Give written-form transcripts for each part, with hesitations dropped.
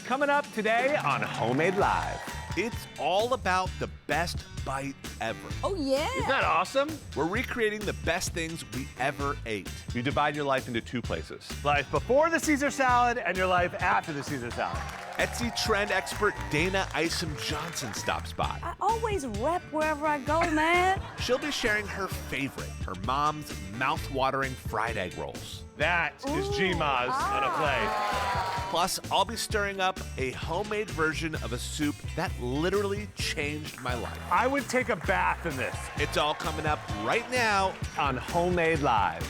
Coming up today on Homemade Live. It's all about the best bite ever. Oh, yeah. Isn't that awesome? We're recreating the best things we ever ate. You divide your life into two places. Life before the Caesar salad and your life after the Caesar salad. Etsy trend expert Dayna Isom Johnson stops by. I always rep wherever I go, man. She'll be sharing her favorite, her mom's mouth-watering fried egg rolls. That is G-Maz on a plate. Plus, I'll be stirring up a homemade version of a soup that literally changed my life. I would take a bath in this. It's all coming up right now. On Homemade Live.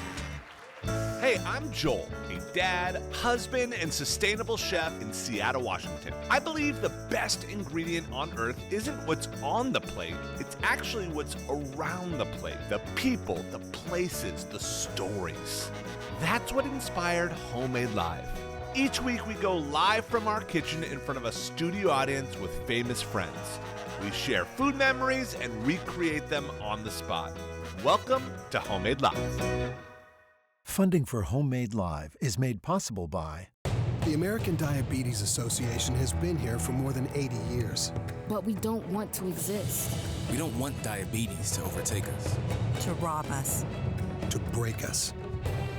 Hey, I'm Joel, a dad, husband, and sustainable chef in Seattle, Washington. I believe the best ingredient on earth isn't what's on the plate, it's actually what's around the plate. The people, the places, the stories. That's what inspired Homemade Live. Each week we go live from our kitchen in front of a studio audience with famous friends. We share food memories and recreate them on the spot. Welcome to Homemade Live. Funding for Homemade Live is made possible by the American Diabetes Association has been here for more than 80 years. But we don't want to exist. We don't want diabetes to overtake us. To rob us. To break us.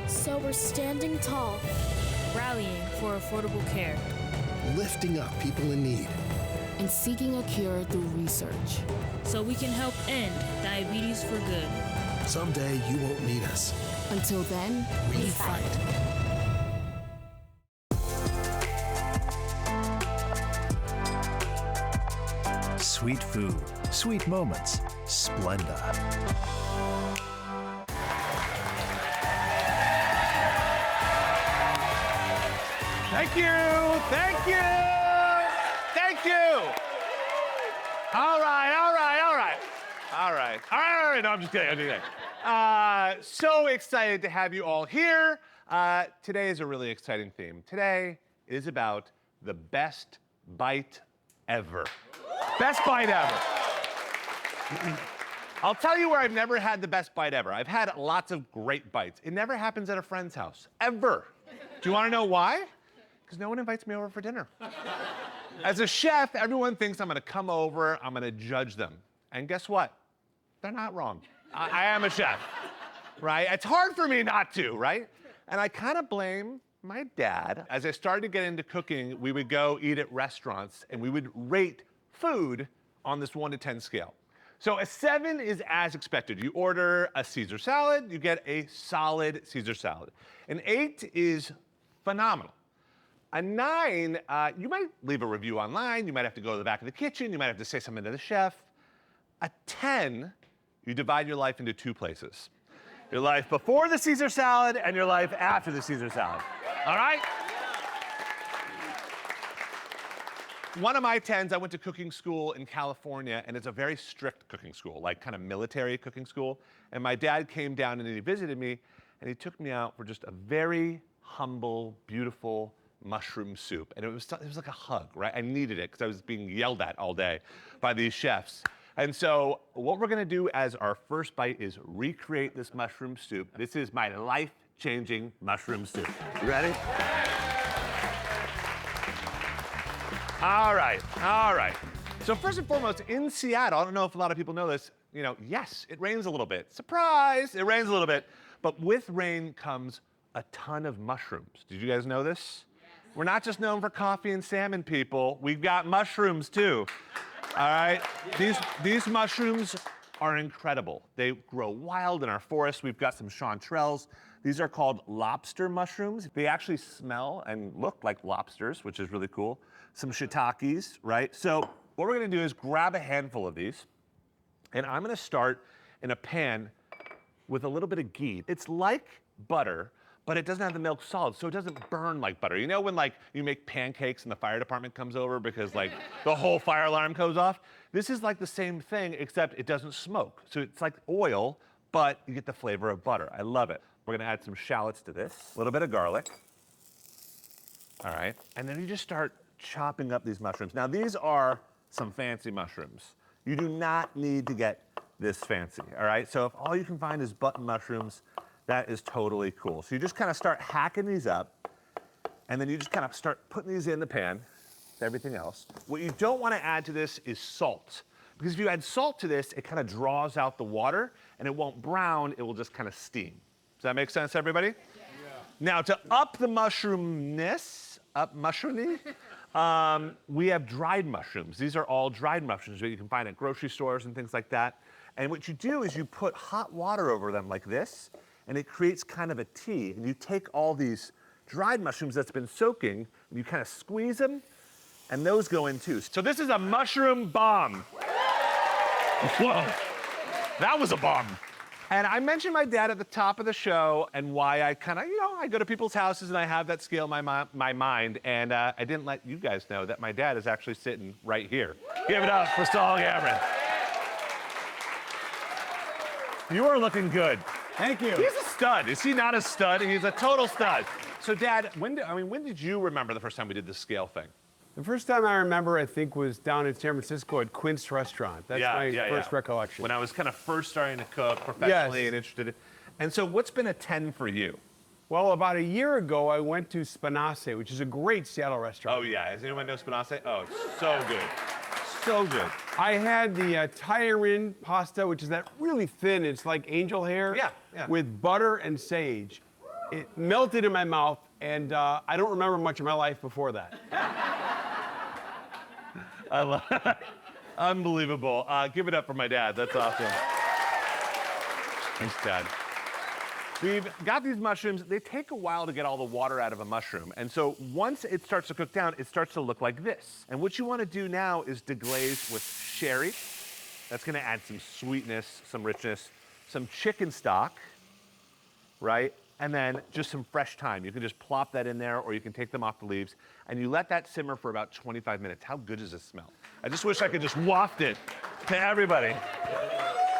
So we're standing tall. Rallying for affordable care. Lifting up people in need. And seeking a cure through research. So we can help end diabetes for good. Someday you won't need us. Until then, we fight. Sweet food, sweet moments, Splenda. Thank you, thank you, thank you. All right. No, I'm just kidding. So excited to have you all here. Today is a really exciting theme. Today is about the best bite ever. Best bite ever. I'll tell you where I've never had the best bite ever. I've had lots of great bites. It never happens at a friend's house, ever. Do you want to know why? Because no one invites me over for dinner. As a chef, everyone thinks I'm going to come over, I'm going to judge them. And guess what? They're not wrong. I am a chef, right? It's hard for me not to, right? And I kind of blame my dad. As I started to get into cooking, we would go eat at restaurants and we would rate food on this 1 to 10 scale. So a 7 is as expected. You order a Caesar salad, you get a solid Caesar salad. An 8 is phenomenal. A 9, you might leave a review online, you might have to go to the back of the kitchen, you might have to say something to the chef. A 10, you divide your life into two places. Your life before the Caesar salad and your life after the Caesar salad. All right? One of my 10s, I went to cooking school in California, and it's a very strict cooking school, like kind of military cooking school. And my dad came down and he visited me, and he took me out for just a very humble, beautiful mushroom soup. And it was like a hug, right? I needed it because I was being yelled at all day by these chefs. And so what we're gonna do as our first bite is recreate this mushroom soup. This is my life-changing mushroom soup. You ready? All right. So first and foremost, in Seattle, I don't know if a lot of people know this, yes, it rains a little bit. Surprise, it rains a little bit. But with rain comes a ton of mushrooms. Did you guys know this? Yes. We're not just known for coffee and salmon, people. We've got mushrooms too. All right? These mushrooms are incredible. They grow wild in our forests. We've got some chanterelles. These are called lobster mushrooms. They actually smell and look like lobsters, which is really cool. Some shiitakes, right? So what we're gonna do is grab a handful of these, and I'm gonna start in a pan with a little bit of ghee. It's like butter, but it doesn't have the milk solid, so it doesn't burn like butter. You know when you make pancakes and the fire department comes over because the whole fire alarm goes off? This is like the same thing, except it doesn't smoke. So it's like oil, but you get the flavor of butter. I love it. We're gonna add some shallots to this, a little bit of garlic. All right, and then you just start chopping up these mushrooms. Now these are some fancy mushrooms. You do not need to get this fancy, all right? So if all you can find is button mushrooms, that is totally cool. So you just kind of start hacking these up, and then you just kind of start putting these in the pan. to everything else. What you don't want to add to this is salt. Because if you add salt to this, it kind of draws out the water and it won't brown, it will just kind of steam. Does that make sense, everybody? Yeah. Now, to up the mushroomness, we have dried mushrooms. These are all dried mushrooms that you can find at grocery stores and things like that. And what you do is you put hot water over them like this, and it creates kind of a tea. And you take all these dried mushrooms that's been soaking, and you kind of squeeze them, and those go in too. So this is a mushroom bomb. Whoa, that was a bomb. And I mentioned my dad at the top of the show and why I kind of, I go to people's houses and I have that scale in my mind. And I didn't let you guys know that my dad is actually sitting right here. Give it up for Joel Gamoran. You are looking good. Thank you. He's a stud. Is he not a stud? He's a total stud. So Dad, when did you remember the first time we did the scale thing? The first time I remember, I think, was down in San Francisco at Quint's Restaurant. That's my first recollection. When I was kind of first starting to cook professionally and interested in. And so what's been a 10 for you? Well, about a year ago, I went to Spinace, which is a great Seattle restaurant. Oh, yeah. Does anyone know Spinace? Oh, it's so good. So good. I had the Tyrin pasta, which is that really thin, it's like angel hair, with butter and sage. It melted in my mouth, and I don't remember much of my life before that. I love it. Unbelievable. Give it up for my dad. That's awesome. Thanks, Dad. We've got these mushrooms. They take a while to get all the water out of a mushroom. And so once it starts to cook down, it starts to look like this. And what you want to do now is deglaze with sherry. That's going to add some sweetness, some richness, some chicken stock, right? And then just some fresh thyme. You can just plop that in there, or you can take them off the leaves, and you let that simmer for about 25 minutes. How good does this smell? I just wish I could just waft it to everybody.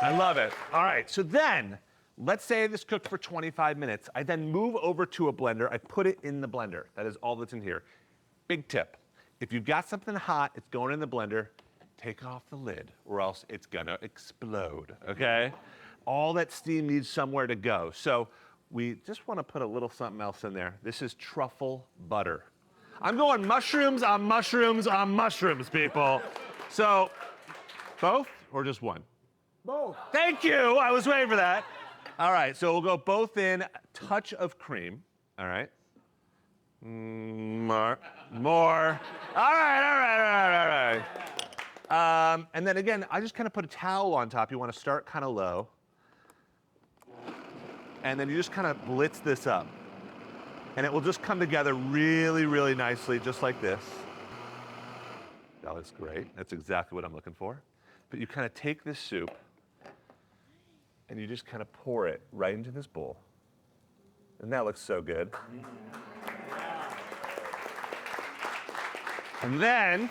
I love it. All right, so then, let's say this cooked for 25 minutes. I then move over to a blender. I put it in the blender. That is all that's in here. Big tip. If you've got something hot, it's going in the blender, take off the lid, or else it's gonna explode, okay? All that steam needs somewhere to go. So we just want to put a little something else in there. This is truffle butter. I'm going mushrooms on mushrooms on mushrooms, people. So, both or just one? Both. Thank you. I was waiting for that. All right, so we'll go both in. A touch of cream. All right. More. All right. And then again, I just kind of put a towel on top. You want to start kind of low. And then you just kind of blitz this up. And it will just come together really, really nicely, just like this. That looks great. That's exactly what I'm looking for. But you kind of take this soup, and you just kind of pour it right into this bowl. And that looks so good. And then,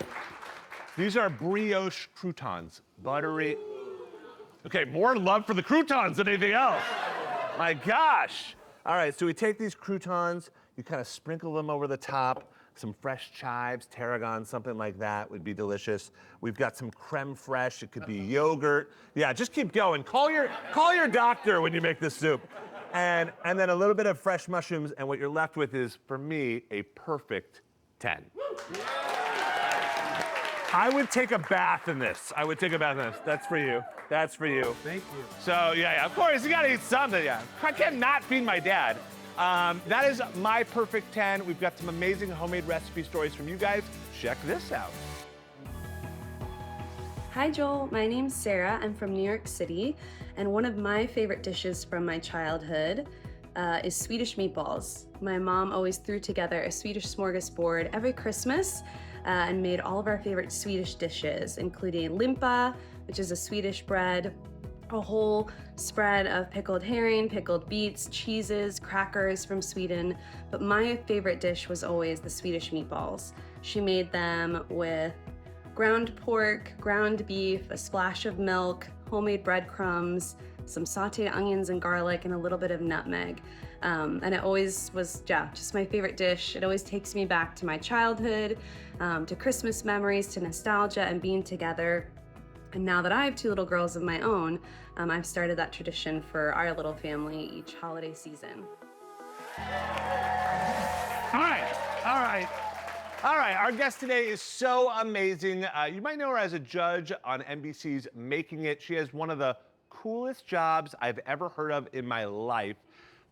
these are brioche croutons. Buttery. Okay, more love for the croutons than anything else. My gosh. All right, so we take these croutons, you kind of sprinkle them over the top, some fresh chives, tarragon, something like that would be delicious. We've got some creme fraiche, it could be yogurt. Yeah, just keep going. Call your doctor when you make this soup. And then a little bit of fresh mushrooms, and what you're left with is, for me, a perfect 10. I would take a bath in this. That's for you. That's for you. Thank you. So, yeah, of course, you gotta eat something, yeah. I cannot feed my dad. That is my perfect 10. We've got some amazing homemade recipe stories from you guys. Check this out. Hi, Joel. My name's Sarah. I'm from New York City, and one of my favorite dishes from my childhood is Swedish meatballs. My mom always threw together a Swedish smorgasbord every Christmas and made all of our favorite Swedish dishes, including limpa, which is a Swedish bread, a whole spread of pickled herring, pickled beets, cheeses, crackers from Sweden. But my favorite dish was always the Swedish meatballs. She made them with ground pork, ground beef, a splash of milk, homemade breadcrumbs, some sauteed onions and garlic, and a little bit of nutmeg. And it always was, just my favorite dish. It always takes me back to my childhood, to Christmas memories, to nostalgia and being together. And now that I have two little girls of my own, I've started that tradition for our little family each holiday season. All right. All right, our guest today is so amazing. You might know her as a judge on NBC's Making It. She has one of the coolest jobs I've ever heard of in my life.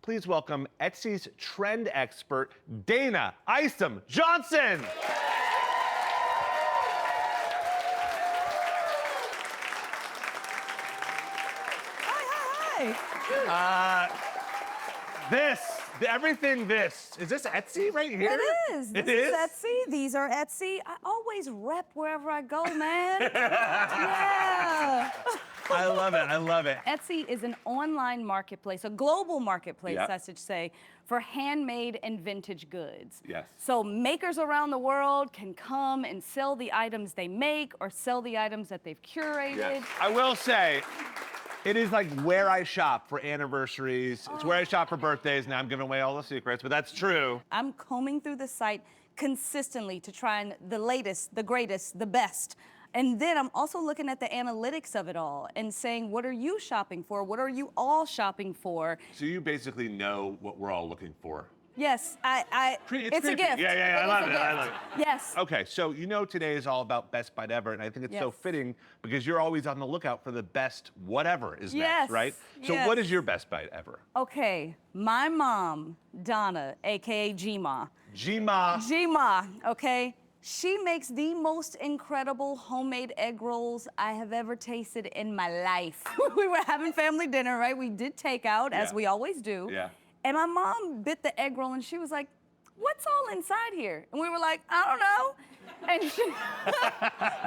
Please welcome Etsy's trend expert, Dayna Isom Johnson. Hi. Everything this. Is this Etsy right here? It is. It This is? Etsy. These are Etsy. I always rep wherever I go, man. Yeah. I love it. I love it. Etsy is an online marketplace, a global marketplace, Yep. I should say, for handmade and vintage goods. Yes. So makers around the world can come and sell the items they make or sell the items that they've curated. Yes. I will say, it is like where I shop for anniversaries. It's where I shop for birthdays. Now I'm giving away all the secrets, but that's true. I'm combing through the site consistently to try and the latest, the greatest, the best. And then I'm also looking at the analytics of it all and saying, what are you shopping for? What are you all shopping for? So you basically know what we're all looking for. Yes, it's a creepy. gift. Yeah, I love it. I love it. Yes. Okay, so you know today is all about best bite ever, and I think it's so Yes. fitting because you're always on the lookout for the best whatever is Yes, next, right? So yes. what is your best bite ever? Okay, my mom, Donna, AKA G-Ma. G-Ma. G-Ma, okay? She makes the most incredible homemade egg rolls I have ever tasted in my life. We were having family dinner, right? We did takeout, as Yeah. we always do. Yeah. And my mom bit the egg roll and she was like, what's all inside here? And we were like, I don't know. And she,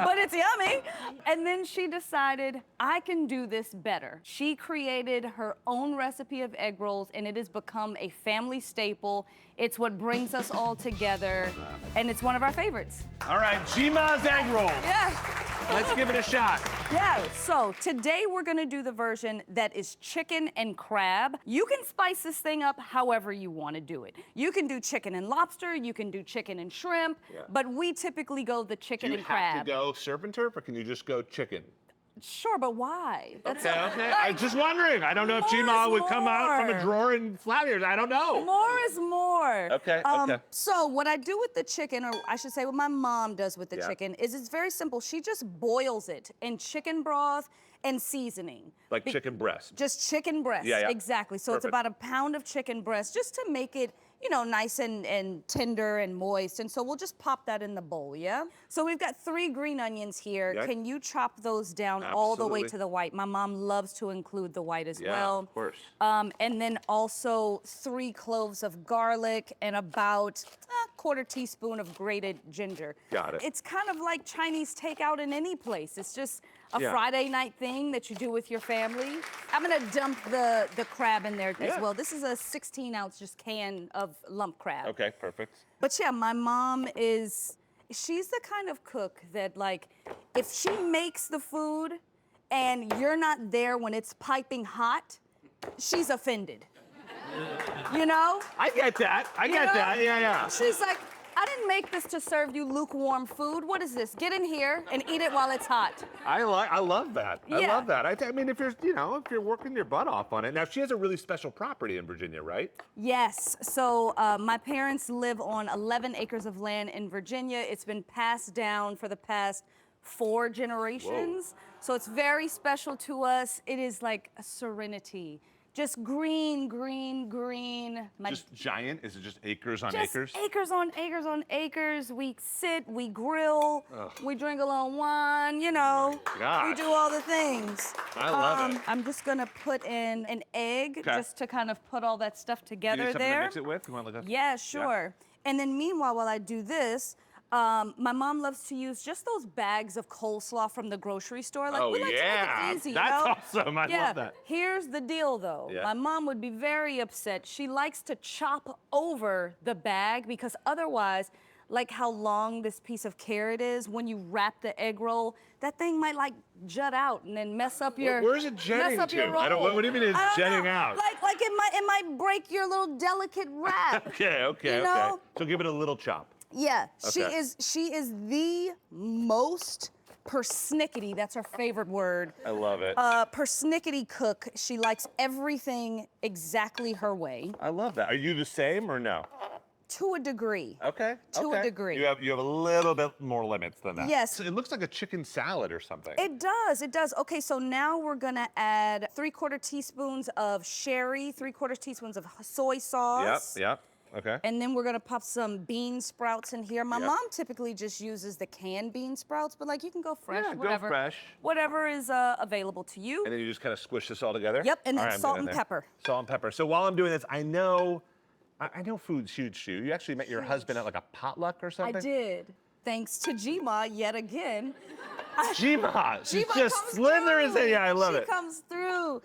but it's yummy. And then she decided, I can do this better. She created her own recipe of egg rolls and it has become a family staple. It's what brings us all together and it's one of our favorites. All right, G-Ma's egg rolls. Yeah. Let's give it a shot. Yeah, so today we're gonna do the version that is chicken and crab. You can spice this thing up however you wanna do it. You can do chicken and lobster, you can do chicken and shrimp, but we typically go the chicken Do you and have crab. to go surf and turf, or can you just go chicken? Sure, but why? Okay. I'm just wondering. I don't know if More G-Ma is would come out from a more. drawer in Flatters. I don't know. More is more. Okay, okay. So what I do with the chicken, or I should say what my mom does with the Yeah. chicken, is it's very simple. She just boils it in chicken broth and seasoning. Like chicken breast. Just chicken breast, Yeah, yeah. exactly. So it's Perfect. about a pound of chicken breast just to make it, you know, nice and tender and moist. And so we'll just pop that in the bowl, yeah? So we've got 3 green onions here. Yeah. Can you chop those down all the way Absolutely. to the white? My mom loves to include the white as Yeah, well. of course. And then also 3 cloves of garlic and about a quarter teaspoon of grated ginger. Got it. It's kind of like Chinese takeout in any place. It's just a Yeah. Friday night thing that you do with your family. I'm gonna dump the crab in there Yeah. as well. This is a 16-ounce just can of lump crab. Okay, perfect. But yeah, my mom she's the kind of cook that, like, if she makes the food and you're not there when it's piping hot, she's offended. You know? I get that. I You get know? that. Yeah, yeah. She's like, I didn't make this to serve you lukewarm food. What is this? Get in here and eat it while it's hot. I love that. I Yeah. love that. I mean, if you're working your butt off on it. Now, she has a really special property in Virginia, right? Yes, so my parents live on 11 acres of land in Virginia. It's been passed down for the past 4 generations. So it's very special to us. It is like a serenity. Just green, green, green. Just giant? Is it just acres on Just acres? acres on acres on acres. We sit, we grill, we drink a little wine, you know. gosh. We do all the things. I love it. I'm just gonna put in an egg just to kind of put all that stuff Do you together need something there. to mix it with? You want like a... Yeah, sure. And then meanwhile, while I do this, my mom loves to use just those bags of coleslaw from the grocery store. Like, Oh, we like yeah. to make it easy, That's you know? awesome. I love that. Here's the deal, though. Yeah. My mom would be very upset. She likes to chop over the bag because otherwise, like how long this piece of carrot is, when you wrap the egg roll, that thing might like jut out and then mess up your Where's it jetting mess up your to? roll. I don't. What do you mean it's I don't jetting know. out? Like it might break your little delicate wrap. Okay. You know? So give it a little chop. Yeah, Okay. she is the most persnickety, that's her favorite word. I love it. Persnickety cook. She likes everything exactly her way. I love that. Are you the same or no? To a degree. Okay. To a degree. You have a little bit more limits than that. Yes. It looks like a chicken salad or something. It does, it does. Okay, so now we're gonna add 3/4 teaspoons of sherry, 3/4 teaspoons of soy sauce. Yep. Okay. And then we're gonna pop some bean sprouts in here. My Yep. mom typically just uses the canned bean sprouts, but like you can go fresh, Yeah, go whatever. fresh. Whatever is available to you. And then you just kind of squish this all together? Yep, and then All right, I'm salt getting and there. pepper. Salt and pepper. So while I'm doing this, I know food's huge to you. You actually met your husband at like a potluck or something? I did. Thanks to Gma yet again. Gma, she's Gma just comes slithering through. in. Yeah, I love it. She comes through.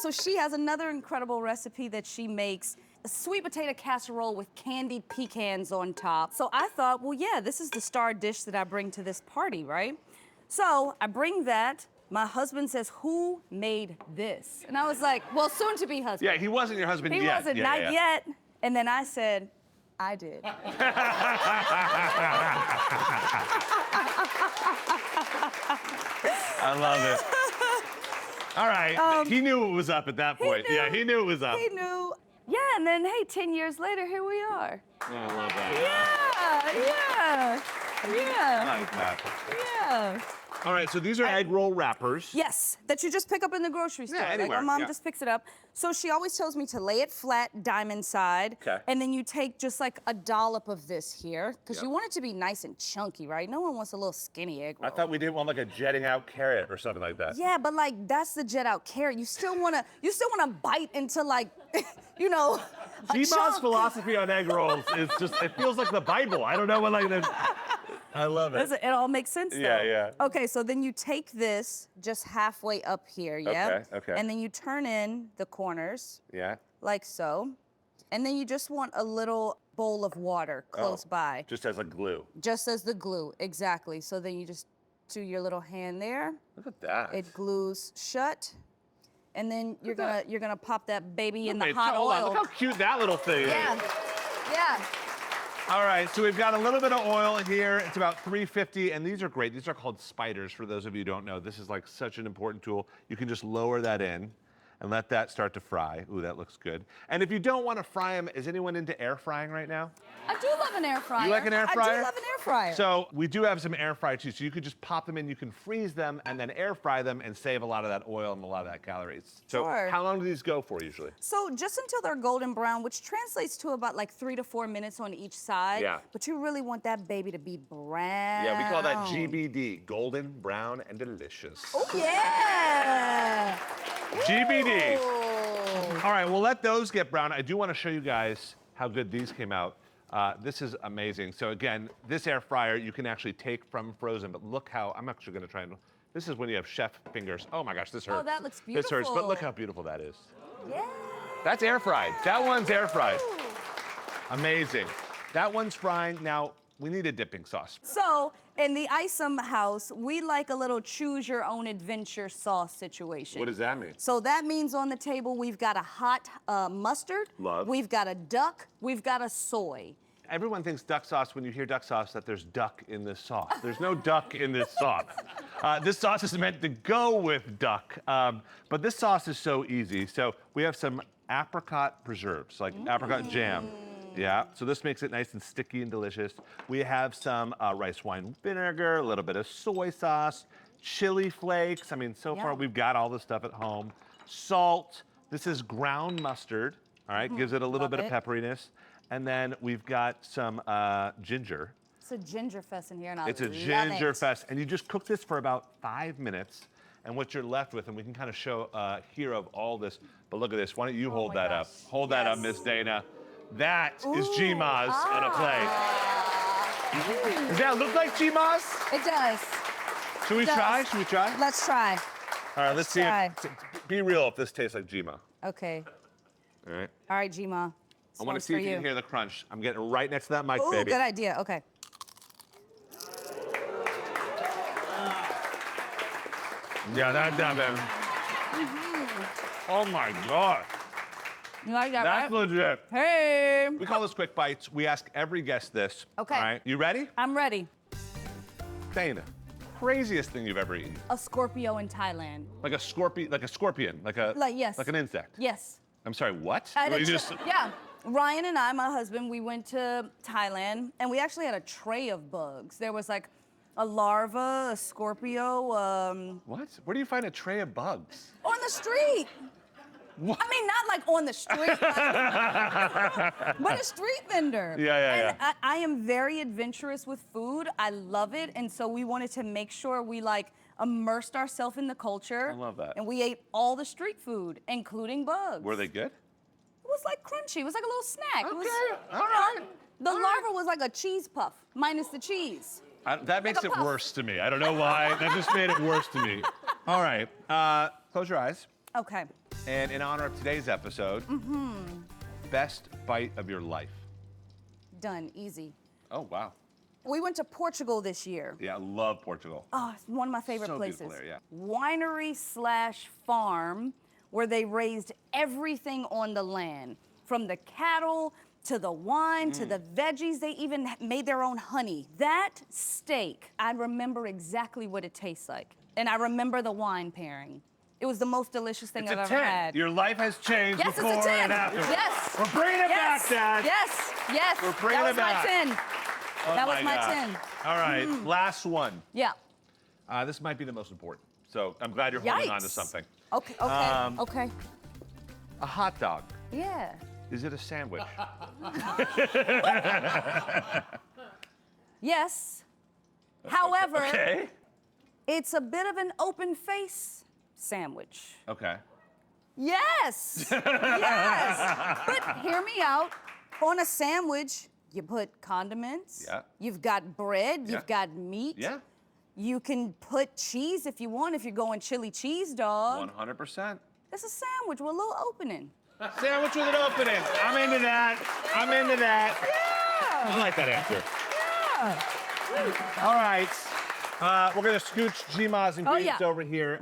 So she has another incredible recipe that she makes. A sweet potato casserole with candied pecans on top. So I thought, well, yeah, this is the star dish that I bring to this party, right? So I bring that. My husband says, who made this? And I was like, well, soon to be husband. Yeah, he wasn't your husband He yet. wasn't, Yeah, not yeah. yet. And then I said, I did. I love it. All right, he knew it was up at that point. Yeah, he knew it was up. He knew. Yeah, and then, hey, 10 years later, here we are. Oh, I love that. Yeah. I like that. Yeah. All right, so these are egg roll wrappers. Yes, that you just pick up in the grocery store. Yeah, anywhere, Like my mom yeah. just picks it up. So she always tells me to lay it flat, diamond side. Okay. And then you take just like a dollop of this here, because Yep. you want it to be nice and chunky, right? No one wants a little skinny egg roll. I thought we didn't want like a jetting out carrot or something like that. Yeah, but like that's the jet out carrot. You still wanna bite into like, you know, a Gma's chunk. philosophy on egg rolls is just, it feels like the Bible. I don't know what like the... I love it. Does it all make sense though? Yeah, yeah. Okay, so then you take this just halfway up here, yeah? Okay. And then you turn in the corners, Yeah. like so. And then you just want a little bowl of water close by. Just as a glue. Just as the glue, exactly. So then you just do your little hand there. Look at that. It glues shut. And then you're gonna pop that baby in the Wait, hot hold oil. on, look how cute that little thing is. Yeah. Yeah. All right, so we've got a little bit of oil here. It's about 350, and these are great. These are called spiders, for those of you who don't know. This is like such an important tool. You can just lower that in and let that start to fry. Ooh, that looks good. And if you don't want to fry them, is anyone into air frying right now? I do love an air fryer. You like an air fryer? I do love an air fryer. So we do have some air fry too. So you could just pop them in, you can freeze them, and then air fry them and save a lot of that oil and a lot of that calories. So Sure. how long do these go for usually? So just until they're golden brown, which translates to about like 3 to 4 minutes on each side. Yeah. But you really want that baby to be brown. Yeah, we call that GBD, golden, brown, and delicious. Oh, yeah. GBD. Ooh. All right, we'll let those get brown. I do want to show you guys how good these came out. This is amazing. So again, this air fryer you can actually take from frozen, but look how, I'm actually gonna try and, this is when you have chef fingers. Oh my gosh, this hurts. Oh, that looks This hurts, but beautiful. look how beautiful that is. Yeah. That's air fried. That one's air fried. Amazing. That one's frying. Now, we need a dipping sauce. So in the Isom house, we like a little choose your own adventure sauce situation. What does that mean? So that means on the table, we've got a hot mustard. Love. We've got a duck. We've got a soy. Everyone thinks duck sauce, when you hear duck sauce, that there's duck in this sauce. There's no duck in this sauce. This sauce is meant to go with duck, but this sauce is so easy. So we have some apricot preserves, like apricot jam. Yeah, so this makes it nice and sticky and delicious. We have some rice wine vinegar, a little bit of soy sauce, chili flakes. I mean, so far Yum. we've got all the stuff at home. Salt. This is ground mustard, all right? Gives it a little Love bit of it. pepperiness. And then we've got some ginger. It's a ginger fest in here, and I It's a love ginger it. fest. And you just cook this for about 5 minutes. And what you're left with, and we can kind of show here of all this, but look at this. Why don't you hold my that up? gosh. Hold that up, Yes. Miss Dayna. That is Ooh, Gma's on a plate. Does that look like Gma's? It does. Should we does. try? Should we try? Let's try. All right, let's see. try. Be real if this tastes like Gma. Okay. All right. All right, Gma. I want to see if you can hear the crunch. I'm getting right next to that mic, Ooh, baby. good idea. Okay. Yeah, that's not bad. Oh my God. You like that, That's right? legit. Hey. We call this quick bites. We ask every guest this. Okay. All right. You ready? I'm ready. Dayna, craziest thing you've ever eaten? A Scorpio in Thailand. Like a scorpion, like an insect. Yes. I'm sorry, what? I Well, did you just, yeah. Ryan and I, my husband, we went to Thailand, and we actually had a tray of bugs. There was like a larva, a scorpio. What? Where do you find a tray of bugs? On the street. What? I mean, not like on the street, but a street vendor. Yeah. And I am very adventurous with food. I love it, and so we wanted to make sure we like immersed ourselves in the culture. I love that. And we ate all the street food, including bugs. Were they good? It was like crunchy. It was like a little snack. Okay, It was, all right. The larva was like a cheese puff, minus the cheese. That makes a it puff. worse to me. I don't know why. That just made it worse to me. All right. Close your eyes. Okay. And in honor of today's episode, best bite of your life. Done. Easy. Oh, wow. We went to Portugal this year. Yeah, I love Portugal. Oh, it's one of my favorite So places. beautiful there, yeah. Winery/farm, where they raised everything on the land, from the cattle to the wine to the veggies. They even made their own honey. That steak, I remember exactly what it tastes like, and I remember the wine pairing. It was the most delicious thing It's I've a ever 10. had. Your life has changed Yes, before it's a 10. and after. Yes. We're bringing it Yes. back, Dad. Yes. We're bringing that it was back. my 10. Oh That was my gosh. 10. All right, last one. Yeah. This might be the most important. So I'm glad you're holding on to Yikes. something. Okay. Okay. A hot dog. Yeah. Is it a sandwich? Yes. However, Okay. it's a bit of an open face sandwich. Okay. Yes. Yes. But hear me out. On a sandwich, you put condiments. Yeah. You've got bread. Yeah. You've got meat. Yeah. You can put cheese if you want, if you're going chili cheese dog. 100%. It's a sandwich with a little opening. Sandwich with an opening. I'm into that. I'm into that. Yeah. I like that answer. Yeah. All right. We're going to scooch Jima's ingredients over here.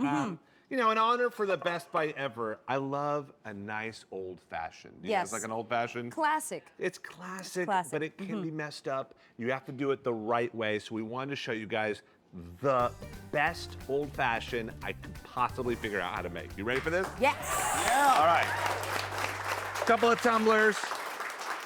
You know, in honor for the best bite ever, I love a nice old fashioned. You Yes. guys like an old fashioned? Classic. It's classic, classic. but it can be messed up. You have to do it the right way. So we wanted to show you guys the best old fashioned I could possibly figure out how to make. You ready for this? Yes. Yeah. All right. Couple of tumblers.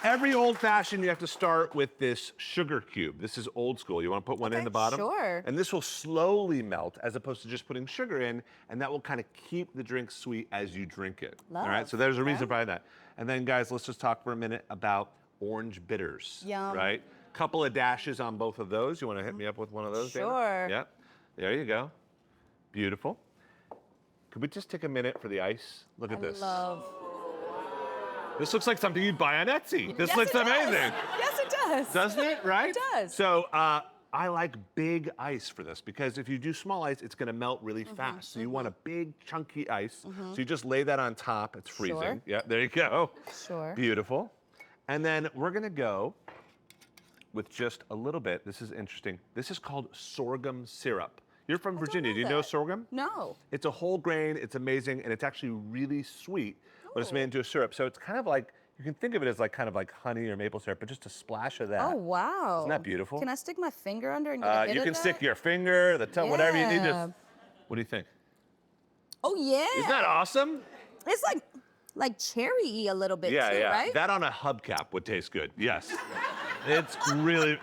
Every old fashioned, you have to start with this sugar cube. This is old school. You want to put one in the bottom? Sure. And this will slowly melt as opposed to just putting sugar in, and that will kind of keep the drink sweet as you drink it. All right, so there's a reason behind that. And then, guys, let's just talk for a minute about orange bitters. Yum. Right? Couple of dashes on both of those. You want to hit me up with one of those, Dayna? Sure. Yep. There you go. Beautiful. Could we just take a minute for the ice? Look at this. This looks like something you'd buy on Etsy. This looks amazing. Yes, it does. Doesn't it? Right? It does. So I like big ice for this because if you do small ice, it's going to melt really fast. So you want a big chunky ice. So you just lay that on top. It's freezing. Sure. Yeah, there you go. Sure. Beautiful. And then we're going to go with just a little bit. This is interesting. This is called sorghum syrup. You're from Virginia. Do you know sorghum? No. It's a whole grain. It's amazing, and it's actually really sweet. But it's made into a syrup, so it's kind of like you can think of it as like kind of like honey or maple syrup, but just a splash of that. Oh, wow. Isn't that beautiful? Can I stick my finger under and get a hit You of can that? stick your finger, the tongue, whatever you need. Yeah. What do you think? Oh, yeah. Isn't that awesome? It's like cherry-y a little bit Yeah, too, yeah. right? That on a hubcap would taste good. Yes. It's really.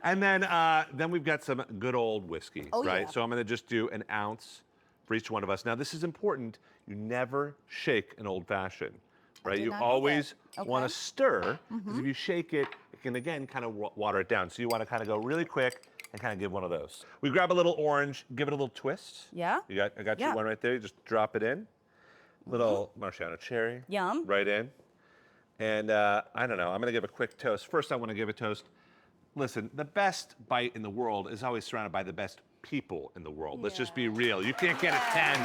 And then we've got some good old whiskey, right? Yeah. So I'm going to just do an ounce for each one of us. Now this is important. You never shake an old fashioned, right? You not know always that. want to Okay. stir because if you shake it, it can again kind of water it down. So you want to kind of go really quick and kind of give one of those. We grab a little orange, give it a little twist. Yeah. I got you Yeah. one right there. You just drop it in. Little Marciano cherry. Yum. Right in. And I don't know, I'm gonna give a quick toast. First, I wanna give a toast. Listen, the best bite in the world is always surrounded by the best people in the world. Let's just be real. You can't get a 10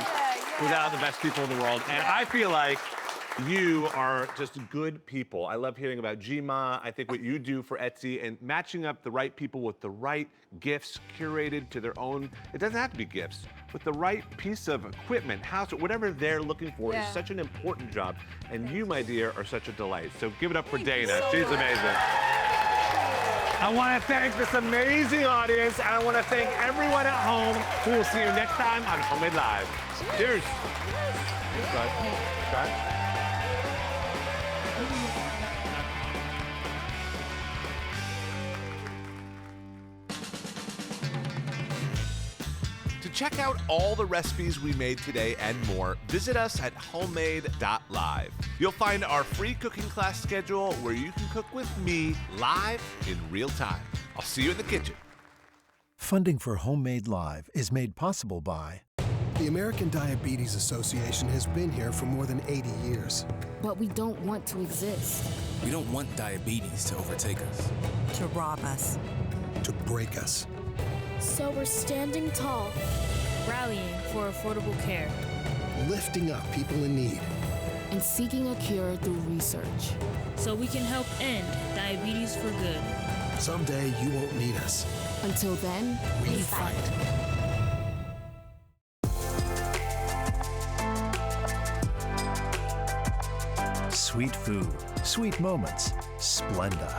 without the best people in the world. And I feel like you are just good people. I love hearing about Jima. I think what you do for Etsy and matching up the right people with the right gifts curated to their own, it doesn't have to be gifts, with the right piece of equipment, house, whatever they're looking for is such an important job. And you, my dear, are such a delight. So give it up for Dayna. She's amazing. I want to thank this amazing audience, and I want to thank everyone at home who will see you next time on Homemade Live. Cheers. Cheers. check out all the recipes we made today and more, visit us at homemade.live. You'll find our free cooking class schedule where you can cook with me live in real time. I'll see you in the kitchen. Funding for Homemade Live is made possible by The American Diabetes Association has been here for more than 80 years. But we don't want to exist. We don't want diabetes to overtake us. To rob us. To break us. So we're standing tall. Rallying for affordable care. Lifting up people in need. And seeking a cure through research. So we can help end diabetes for good. Someday you won't need us. Until then, We fight. Sweet food, sweet moments, Splenda.